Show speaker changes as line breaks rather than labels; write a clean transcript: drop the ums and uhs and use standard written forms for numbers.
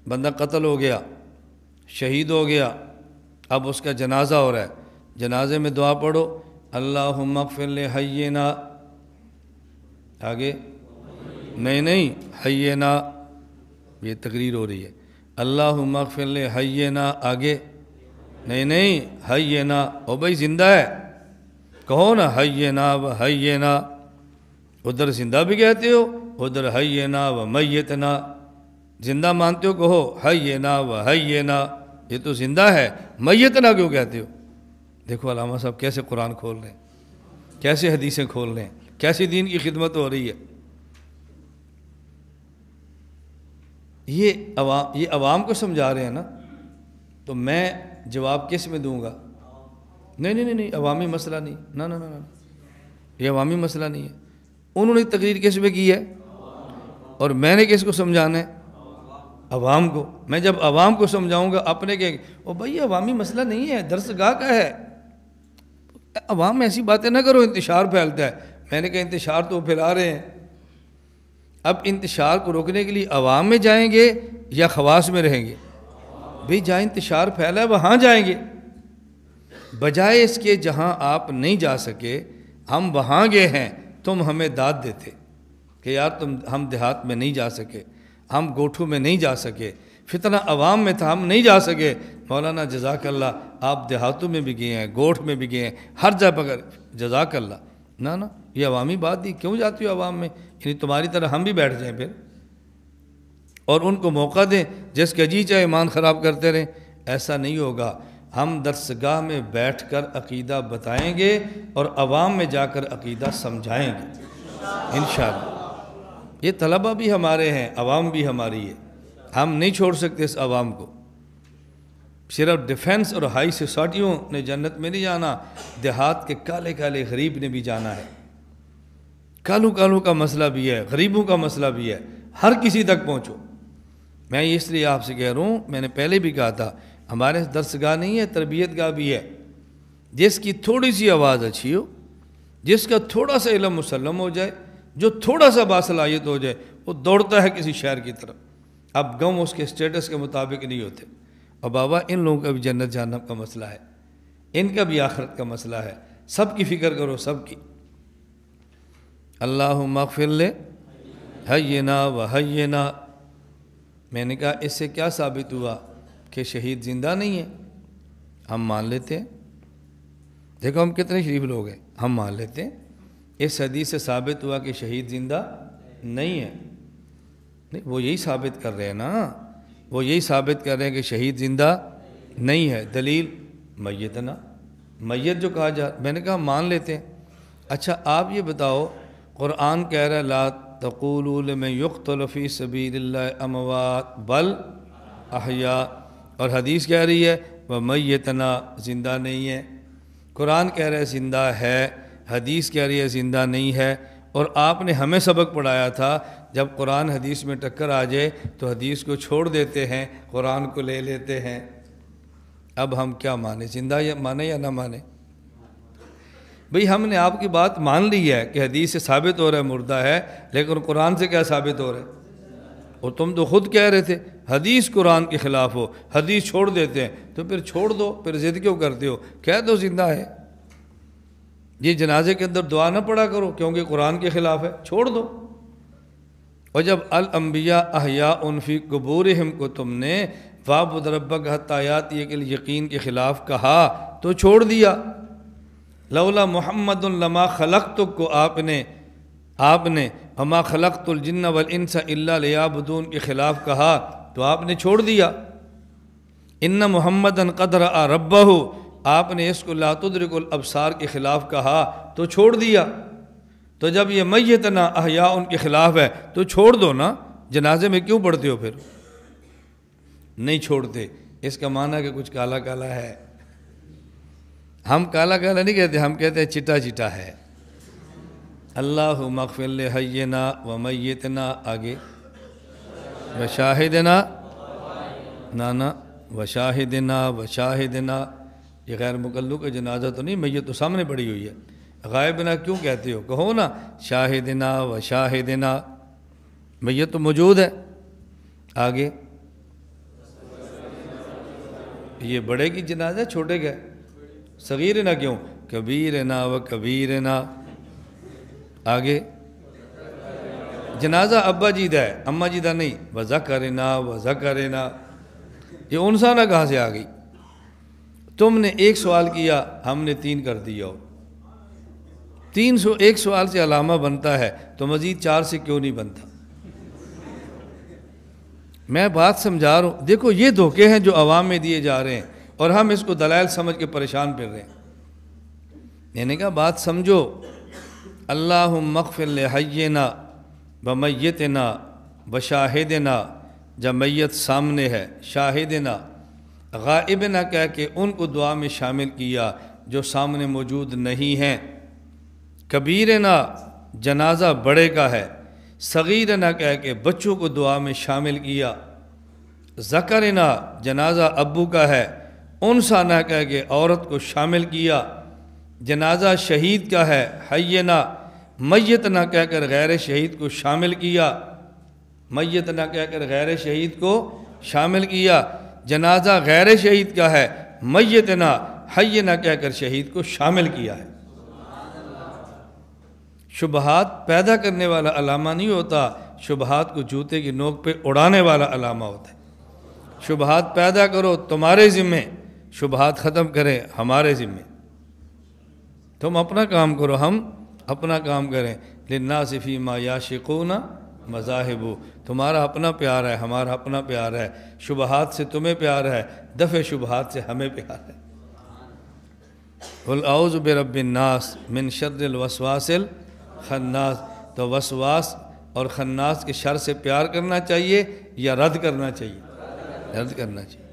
بندہ قتل ہو گیا، شہید ہو گیا، اب اس کا جنازہ ہو رہا ہے، جنازے میں دعا پڑھو اللہم اغفر لحینا، آگے نہیں حینا، یہ تقریر ہو رہی ہے، اللہم اغفر لحینا، آگے نہیں حینا، او بھائی زندہ ہے کہو نا، حینا و حینا، ادھر زندہ بھی کہتے ہو ادھر حینا و میتنا، زندہ مانتے ہو کہو حینا و حینا، یہ تو زندہ ہے، میتنا کیوں کہتے ہو؟ دیکھو علامہ صاحب کیسے قرآن کھول رہے ہیں، کیسے حدیثیں کھول رہے ہیں، کیسے دین کی خدمت ہو رہی ہے۔ یہ عوام کو سمجھا رہے ہیں نا، تو میں جواب کس میں دوں گا؟ نہیں عوامی مسئلہ نہیں، نہ یہ عوامی مسئلہ نہیں ہے۔ انہوں نے تقریر کس میں کی ہے اور میں نے کس کو سمجھانا ہے؟ عوام کو۔ میں جب عوام کو سمجھاؤں گا اپنے کہ او بھائی یہ عوامی مسئلہ نہیں ہے، درس گاہ کا ہے، عوام ایسی باتیں نہ کرو، انتشار پھیلتا ہے۔ میں نے کہا انتشار تو پھیلا رہے ہیں، اب انتشار کو روکنے کے لیے عوام میں جائیں گے یا خواص میں رہیں گے؟ بھئی جہاں انتشار پھیلا ہے وہاں جائیں گے، بجائے اس کے جہاں آپ نہیں جا سکے ہم وہاں گئے ہیں، تم ہمیں داد دیتے کہ یار ہم دیہات میں نہیں جا سکے، ہم گوٹھوں میں نہیں جا سکے، فتنہ عوام میں تھا ہم نہیں جا سکے، مولانا جزاک اللہ آپ دیہاتوں میں بھی گئے ہیں، گوٹھ میں بھی گئے ہیں، ہر جگہ پر جزاک اللہ۔ نہ یہ عوامی بات دی، کیوں جاتی ہو عوام میں؟ یعنی تمہاری طرح ہم بھی بیٹھ جائیں پھر اور ان کو موقع دیں جس کا جی چاہے ایمان خراب کرتے رہیں؟ ایسا نہیں ہوگا۔ ہم درسگاہ میں بیٹھ کر عقیدہ بتائیں گے اور عوام میں جا کر عقیدہ سمجھائیں گے انشاءاللہ۔ یہ طلبہ بھی ہمارے ہیں، عوام بھی ہماری ہے، ہم نہیں چھوڑ سکتے اس عوام کو۔ صرف ڈیفنس اور ہائی سوسائٹیوں نے جنت میں نہیں جانا، دیہات کے کالے کالے غریب نے بھی جانا ہے۔ کالوں کا مسئلہ بھی ہے، غریبوں کا مسئلہ بھی ہے، ہر کسی تک پہنچو۔ میں اس لیے آپ سے کہہ رہا ہوں، میں نے پہلے بھی کہا تھا ہمارے درسگاہ نہیں ہے، تربیت گاہ بھی ہے۔ جس کی تھوڑی سی آواز اچھی ہو، جس کا تھوڑا سا علم مسلم ہو جائے، جو تھوڑا سا باصلاحیت ہو جائے، وہ دوڑتا ہے کسی شہر کی طرف۔ اب غم اس کے سٹیٹس کے مطابق نہیں ہوتے۔ اور بابا ان لوگوں کا بھی جنت جہنم کا مسئلہ ہے، ان کا بھی آخرت کا مسئلہ ہے، سب کی فکر کرو، سب کی۔ اللہم اغفر لحینا و حینا، میں نے کہا اس سے کیا ثابت ہوا کہ شہید زندہ نہیں ہے؟ ہم مان لیتے ہیں، دیکھو ہم کتنے شریف لوگ ہیں، ہم مان لیتے ہیں اس حدیث سے ثابت ہوا کہ شہید زندہ نہیں ہے۔ نہیں وہ یہی ثابت کر رہے ہیں نا، وہ یہی ثابت کر رہے ہیں کہ شہید زندہ نہیں ہے۔ دلیل میتنا، میت جو کہا جا، میں نے کہا مان لیتے ہیں۔ اچھا آپ یہ بتاؤ، قرآن کہہ رہا ہے لا تقولوا لمن یقتل فی سبیل اللہ اموات بل احیاء، اور حدیث کہہ رہی ہے ومیتنا، زندہ نہیں ہے۔ قرآن کہہ رہا ہے زندہ ہے، حدیث کہہ رہی ہے زندہ نہیں ہے، اور آپ نے ہمیں سبق پڑھایا تھا جب قرآن حدیث میں ٹکر آ جائے تو حدیث کو چھوڑ دیتے ہیں، قرآن کو لے لیتے ہیں۔ اب ہم کیا مانیں، زندہ یا مانیں یا نہ مانیں؟ بھئی ہم نے آپ کی بات مان لی ہے کہ حدیث سے ثابت ہو رہا ہے مردہ ہے، لیکن قرآن سے کیا ثابت ہو رہا ہے؟ اور تم تو خود کہہ رہے تھے حدیث قرآن کے خلاف ہو، حدیث چھوڑ دیتے ہیں، تو پھر چھوڑ دو، پھر ضد کیوں کرتے ہو؟ کہہ دو زندہ ہے۔ یہ جنازے کے اندر دعا نہ پڑھا کرو کیونکہ قرآن کے خلاف ہے، چھوڑ دو۔ اور جب الانبیاء احیاء فی قبورہم کو تم نے وَاعْبُدْ رَبَّكَ حَتَّىٰ يَأْتِيَكَ الْيَقِین کے خلاف کہا تو چھوڑ دیا۔ لولا محمد لما خلقتک کو آپ نے وما خلقت الجن والانس الا لیعبدون کے خلاف کہا تو آپ نے چھوڑ دیا۔ ان محمدًا قد رأى ربہ، آپ نے اس کو لا تدرک الابصار کے خلاف کہا تو چھوڑ دیا۔ تو جب یہ میتنا احیاء ان کے خلاف ہے تو چھوڑ دو نا، جنازے میں کیوں پڑھتے ہو پھر؟ نہیں چھوڑتے، اس کا معنی ہے کہ کچھ کالا کالا ہے۔ ہم کالا کالا نہیں کہتے، ہم کہتے ہیں چٹا چٹا ہے۔ اللہم اغفر لحینا و میتنا، آگے وشاہدنا، نانا وشاہدنا وشاہدنا، یہ غیر مقلو کا جنازہ تو نہیں، میت تو سامنے پڑی ہوئی ہے، غائبنا کیوں کہتے ہو؟ کہو نا شاہدنا و شاہدنا، میت تو موجود ہے۔ آگے یہ بڑے کی جنازہ چھوٹے کا ہے؟ صغیرنا کیوں؟ کبیرنا و کبیرنا. آگے جنازہ ابا جی دا ہے، اماں جی دا نہیں. وذکرنا وذکرنا، یہ انسانہ کہاں سے آ گئی؟ تم نے ایک سوال کیا، ہم نے 3 کر دیا. ہو 301 سوال سے علامہ بنتا ہے تو مزید 4 سے کیوں نہیں بنتا؟ میں بات سمجھا رہا ہوں. دیکھو یہ دھوکے ہیں جو عوام میں دیے جا رہے ہیں اور ہم اس کو دلائل سمجھ کے پریشان پھر رہے ہیں. میں نے کہا بات سمجھو. اللہم اغفر لحینا ومیتنا وشاہدنا، جب میت سامنے ہے، شاہدنا غائبنا کہہ کے ان کو دعا میں شامل کیا جو سامنے موجود نہیں ہیں. کبیرنا جنازہ بڑے کا ہے، صغیرنا کہہ کے بچوں کو دعا میں شامل کیا. ذکرنا جنازہ ابو کا ہے، انثیٰ نہ کہہ کے عورت کو شامل کیا. جنازہ شہید کا ہے، حینا میت نہ کہہ کر غیر شہید کو شامل کیا. میت نہ کہہ کر غیر شہید کو شامل کیا. جنازہ غیر شہید کا ہے، میت نہ حی نہ کہہ کر شہید کو شامل کیا ہے. شبہات پیدا کرنے والا علامہ نہیں ہوتا، شبہات کو جوتے کی نوک پہ اڑانے والا علامہ ہوتا ہے. شبہات پیدا کرو تمہارے ذمے، شبہات ختم کریں ہمارے ذمے. تم اپنا کام کرو، ہم اپنا کام کریں. للناس فیما یعشقون مذاہب، تمہارا اپنا پیار ہے، ہمارا اپنا پیار ہے. شبہات سے تمہیں پیار ہے، دفع شبہات سے ہمیں پیار ہے. قل اعوذ برب الناس من شر الوسواس الخناس. تو وسواس اور خناس کے شر سے پیار کرنا چاہیے یا رد کرنا چاہیے؟ رد کرنا چاہیے.